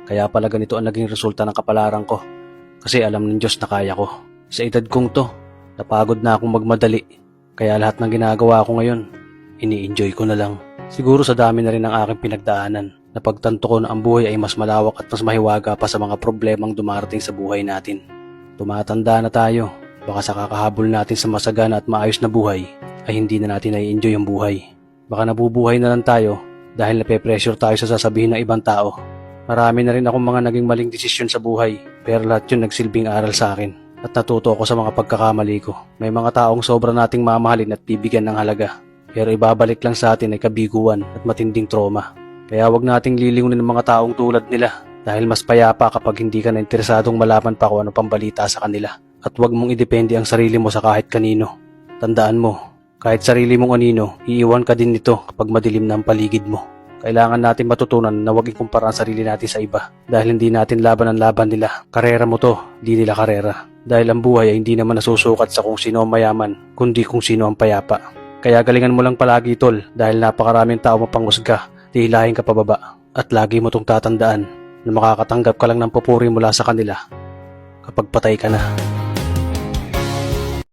Kaya pala ganito ang naging resulta ng kapalaran ko. Kasi alam ng Diyos na kaya ko. Sa edad kong to, napagod na akong magmadali. Kaya lahat ng ginagawa ko ngayon, ini-enjoy ko na lang. Siguro sa dami na rin ng aking pinagdaanan, napagtanto ko na ang buhay ay mas malawak at mas mahiwaga pa sa mga problemang dumarating sa buhay natin. Tumatanda na tayo, baka sa kakahabol natin sa masagana at maayos na buhay, ay hindi na natin nai-enjoy ang buhay. Baka nabubuhay na lang tayo dahil nape-pressure tayo sa sasabihin ng ibang tao. Marami na rin akong mga naging maling desisyon sa buhay, pero lahat yun nagsilbing aral sa akin at natuto ako sa mga pagkakamali ko. May mga taong sobra nating mamahalin at bibigyan ng halaga, pero ibabalik lang sa atin ay kabiguan at matinding trauma. Kaya wag nating lilingunin ng mga taong tulad nila dahil mas payapa kapag hindi ka na interesadong malaman pa kung ano pang balita sa kanila. At wag mong idepende ang sarili mo sa kahit kanino. Tandaan mo, kahit sarili mong anino, iiwan ka din nito kapag madilim na ang paligid mo. Kailangan natin matutunan na huwag ikumpara ang sarili natin sa iba dahil hindi natin laban ang laban nila. Karera mo to, di nila karera. Dahil ang buhay ay hindi naman nasusukat sa kung sino ang mayaman, kundi kung sino ang payapa. Kaya galingan mo lang palagi tol dahil napakaraming tao mapanghusga, dihilahin ka pababa. At lagi mo tong tatandaan na makakatanggap ka lang ng papuri mula sa kanila kapag patay ka na.